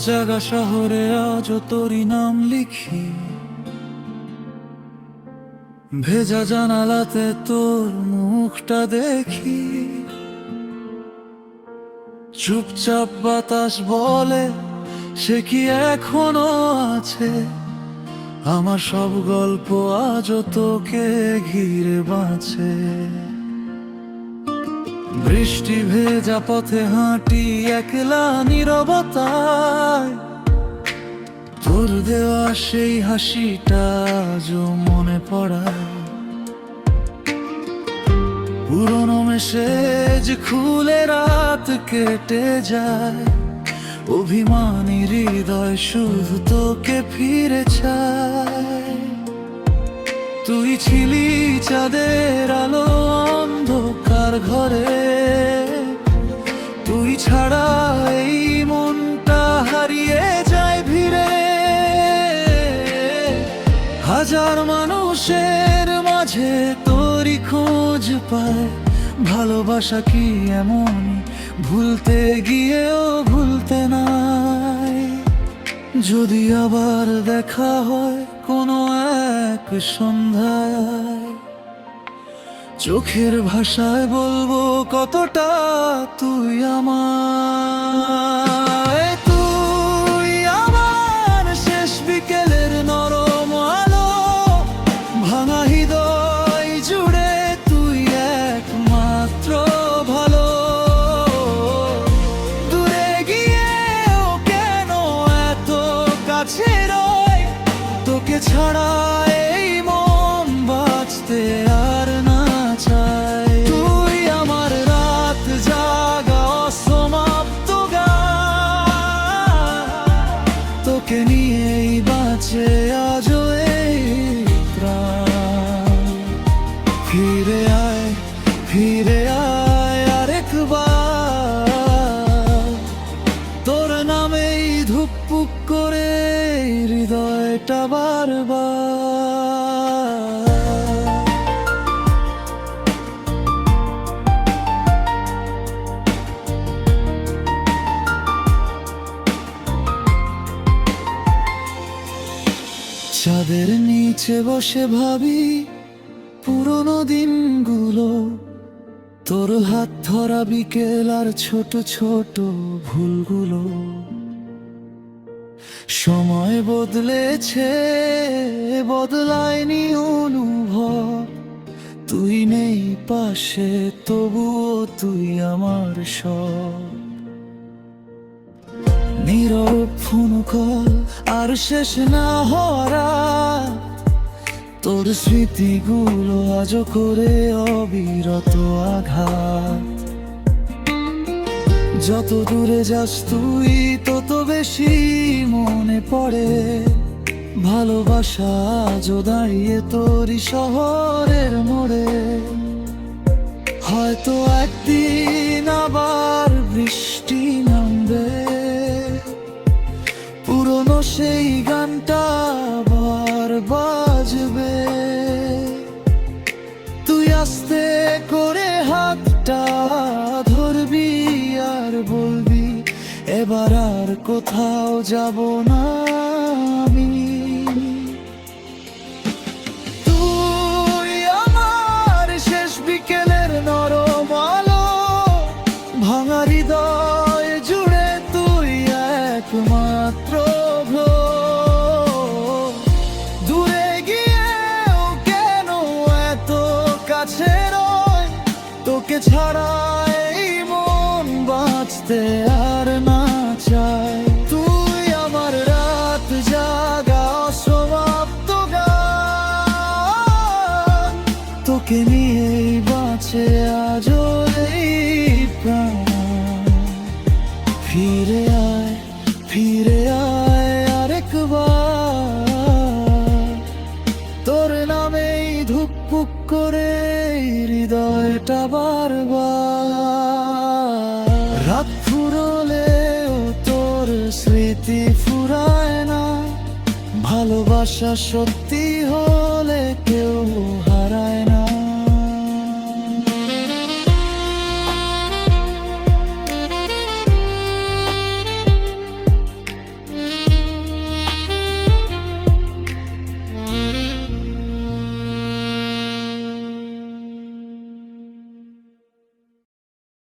জাগা শহরে আজ তোরই নাম লিখি, ভেজা জানালাতে তোর মুখটা দেখি। চুপচাপ বাতাস বলে সে কি এখনো আছে, আমার সব গল্প আজও তোকে ঘিরে বাঁচে। বৃষ্টি ভেজা পথে হাঁটি একলা নীরবতায়, তোর দেওয়া সেই হাসিটা আজও মনে পড়ায়। পুরনো মেসেজ খুলে রাত কেটে যায়, অভিমানী হৃদয় শুধু তোকে ফিরে চায়। তুই ছিলি চাঁদের আলো অন্ধকার ঘরে, তুই ছাড়া এই মনটা হারিয়ে যায় ভিড়ে। হাজার মানুষের মাঝে তোরই খোঁজ পায়, ভালোবাসা কি এমন ভুলতে গিয়েও ভুলতে নাই। যদি আবার দেখা হয় কোনো এক সন্ধ্যায়, চোখের ভাষায় বলবো কতটা তুই আমার। তুই আমার শেষ বিকেলের নরম আলো, ভাঙা হৃদয় জুড়ে তুই একমাত্র ভালো। দূরে গিয়েও কেন এত কাছে রয়, তোকে ছাড়া এই মন বাঁচতে আর না চায়। তুই আমার রাত জাগা অসমাপ্ত গান, তোকে নিয়েই বাঁচে আজও এই প্রাণ। ফিরে আয়, ফিরে আয় আরেকবার, তোর নামেই ধুকপুক করে হৃদয়টা বারবার। চাঁদের নিচে বসে ভাবি পুরনো দিনগুলো, তোর হাত ধরা বিকেল আর ছোট ছোট ভুলগুলো। সময় বদলেছে, বদলায়নি অনুভব। তুই নেই পাশে তবুও তুই আমার সব। নীরব ফোন কল আর শেষ না হওয়া, তোর স্মৃতিগুলো আজও করে অবিরত আঘাত। যত দূরে যাস তুই তত বেশি মনে পড়ে, ভালোবাসা আজও দাঁড়িয়ে তোরই শহরের মোড়ে। হয়তো একদিন আবার বৃষ্টি নামবে, পুরনো সেই গানটা আবার বাজবে। তুই আস্তে করে হাতটা ধরবি আর বলবি এবার আর কোথাও যাব না আমি। তুই আমার শেষ বিকেলের নরম আলো, ভাঙা হৃদয় জুড়ে তুই একমাত্র ভ্রো। দূরে গিয়েও কেন এত কাছে রয়, তোকে ছাড়া এই মন বাঁচতে আর না চায়। তুই আমার রাত জাগা অসমাপ্ত গান, তোকে নিয়েই বাঁচে আজও এই প্রাণ। ফিরে আয়, ফিরে আয় আরেকবার, তোর নামেই ধুকপুক করে হৃদয়টা বারবার। রাত ফুরলেও তোর স্মৃতি ফুরায় না, ভালোবাসা সত্যি হলে কেউ